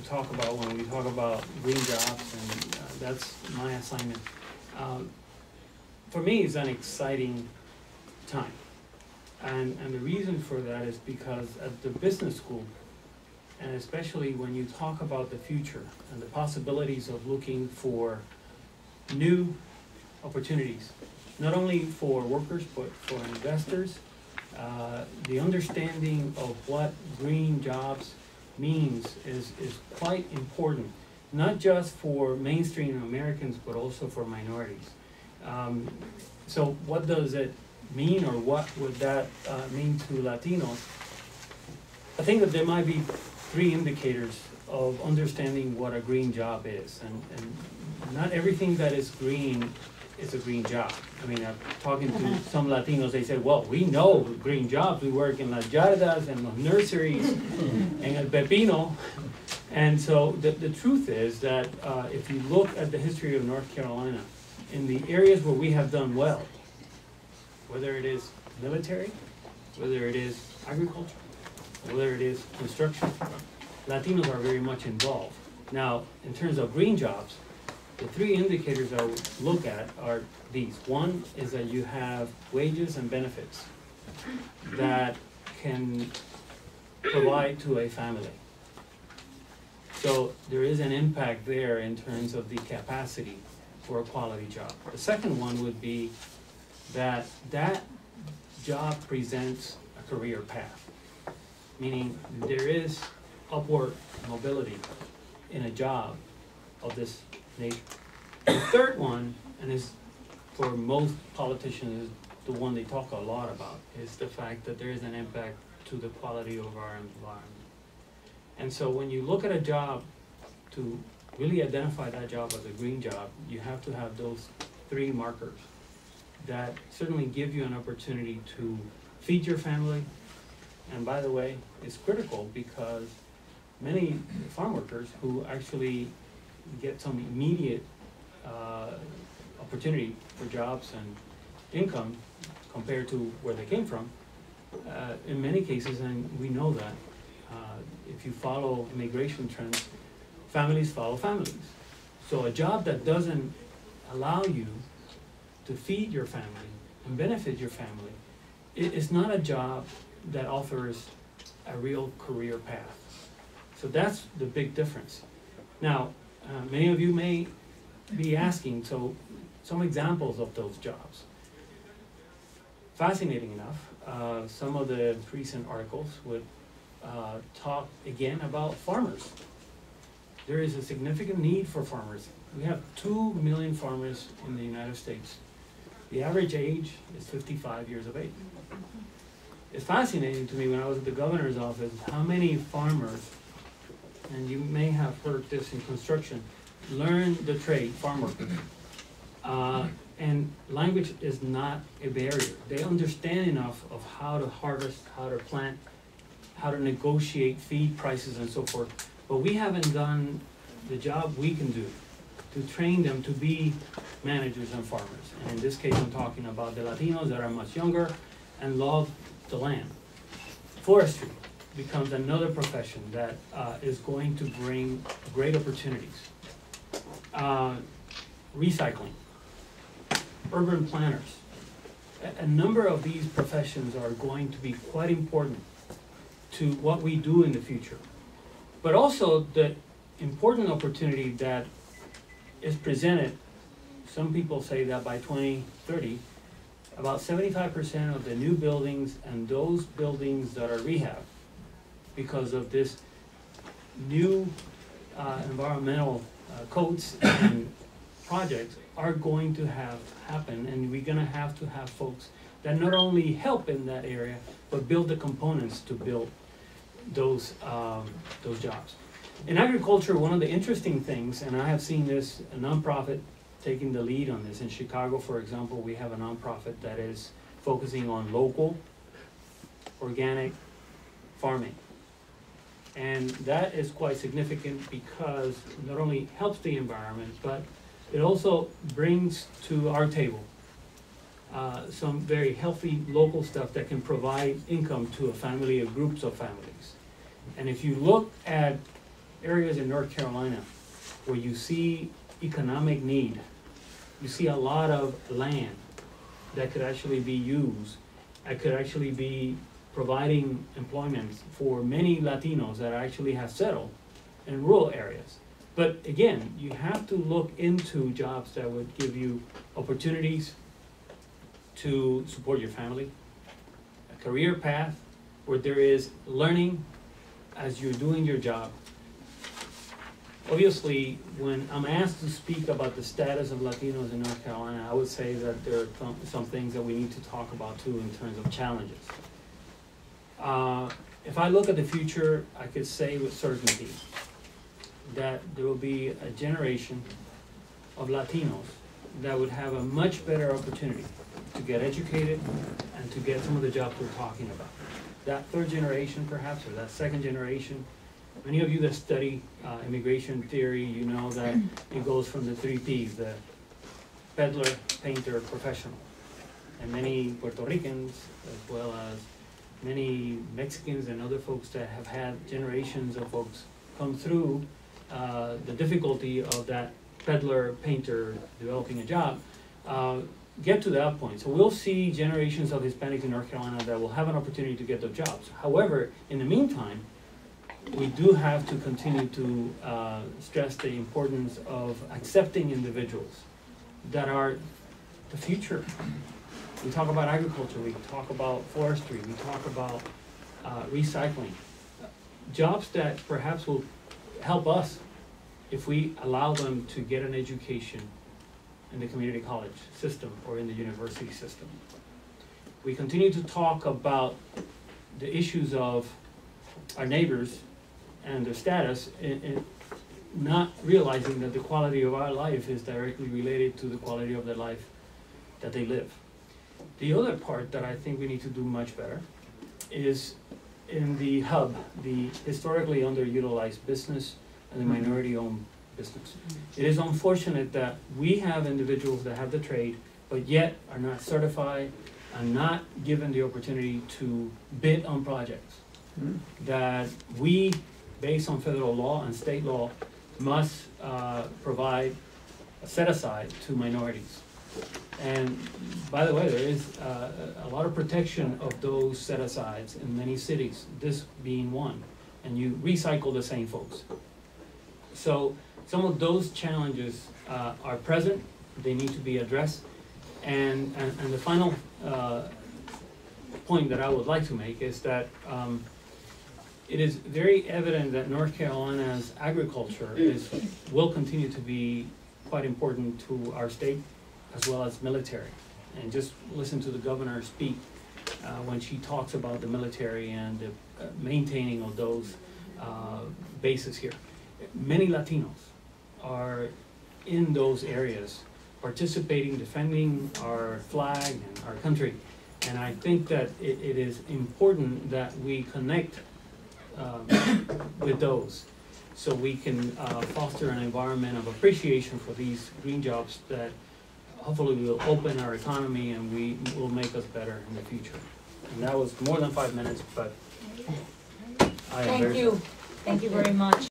talk about when we talk about green jobs, and that's my assignment. For me, it's an exciting time. And the reason for that is because at the business school, and especially when you talk about the future and the possibilities of looking for new opportunities, not only for workers, but for investors, the understanding of what green jobs means is quite important, not just for mainstream Americans, but also for minorities. So what does it mean, or what would that mean to Latinos? I think that there might be three indicators of understanding what a green job is, and not everything that is green is a green job. I mean, I'm talking to some Latinos, they said, well, we know green jobs, we work in las yardas and los nurseries and el pepino. And so the truth is that if you look at the history of North Carolina, in the areas where we have done well, whether it is military, whether it is agriculture, whether it is construction, Latinos are very much involved. Now, in terms of green jobs, the three indicators I would look at are these. One is that you have wages and benefits that can provide to a family. So there is an impact there in terms of the capacity for a quality job. The second one would be that that job presents a career path, meaning there is upward mobility in a job of this nature. The third one, and is for most politicians the one they talk a lot about, is the fact that there is an impact to the quality of our environment. And so when you look at a job, to really identify that job as a green job, you have to have those three markers that certainly give you an opportunity to feed your family. And by the way, it's critical because many farm workers who actually get some immediate opportunity for jobs and income compared to where they came from, in many cases, and we know that, if you follow immigration trends, families follow families. So a job that doesn't allow you to feed your family and benefit your family, it's not a job that offers a real career path. So that's the big difference. Now, many of you may be asking, so some examples of those jobs. Fascinating enough, some of the recent articles would talk again about farmers. There is a significant need for farmers. We have 2 million farmers in the United States. The average age is 55 years of age. It's fascinating to me when I was at the governor's office how many farmers, and you may have heard this in construction, learn the trade, farm workers. And language is not a barrier. They understand enough of how to harvest, how to plant, how to negotiate feed prices and so forth. But we haven't done the job we can do to train them to be managers and farmers. And in this case, I'm talking about the Latinos that are much younger and love the land. Forestry becomes another profession that is going to bring great opportunities. Recycling, urban planners. A number of these professions are going to be quite important to what we do in the future. But also the important opportunity that is presented, some people say that by 2030, about 75% of the new buildings and those buildings that are rehabbed because of this new environmental codes and projects are going to have happen, and we're going to have folks that not only help in that area, but build the components to build those jobs. In agriculture, one of the interesting things, and I have seen this, a nonprofit taking the lead on this. In Chicago, for example, we have a nonprofit that is focusing on local, organic farming. And that is quite significant because it not only helps the environment, but it also brings to our table some very healthy local stuff that can provide income to a family or groups of families. And if you look at areas in North Carolina where you see economic need, you see a lot of land that could actually be used, that could actually be providing employment for many Latinos that actually have settled in rural areas. But again, you have to look into jobs that would give you opportunities to support your family, a career path where there is learning as you're doing your job. Obviously, when I'm asked to speak about the status of Latinos in North Carolina, I would say that there are some things that we need to talk about too in terms of challenges. If I look at the future, I could say with certainty that there will be a generation of Latinos that would have a much better opportunity to get educated and to get some of the jobs we're talking about. That third generation perhaps, or that second generation, many of you that study immigration theory, you know that it goes from the 3 Ps, the peddler, painter, professional. And many Puerto Ricans, as well as many Mexicans and other folks that have had generations of folks come through the difficulty of that peddler, painter, developing a job, get to that point. So we'll see generations of Hispanics in North Carolina that will have an opportunity to get those jobs. However, in the meantime, we do have to continue to stress the importance of accepting individuals that are the future. We talk about agriculture, we talk about forestry, we talk about recycling. Jobs that perhaps will help us if we allow them to get an education in the community college system or in the university system. We continue to talk about the issues of our neighbors and their status, and not realizing that the quality of our life is directly related to the quality of the life that they live. The other part that I think we need to do much better is in the hub, the historically underutilized business and the minority-owned business. It is unfortunate that we have individuals that have the trade, but yet are not certified and not given the opportunity to bid on projects. That we, based on federal law and state law, must provide a set-aside to minorities. And by the way, there is a lot of protection of those set-asides in many cities, this being one, and you recycle the same folks. So some of those challenges are present, they need to be addressed, and the final point that I would like to make is that it is very evident that North Carolina's agriculture will continue to be quite important to our state as well as military. And just listen to the governor speak when she talks about the military and the maintaining of those bases here. Many Latinos are in those areas participating, defending our flag and our country. And I think that it is important that we connect with those so we can foster an environment of appreciation for these green jobs that hopefully will open our economy and will make us better in the future. And that was more than 5 minutes, but I am very sorry. Thank you very much.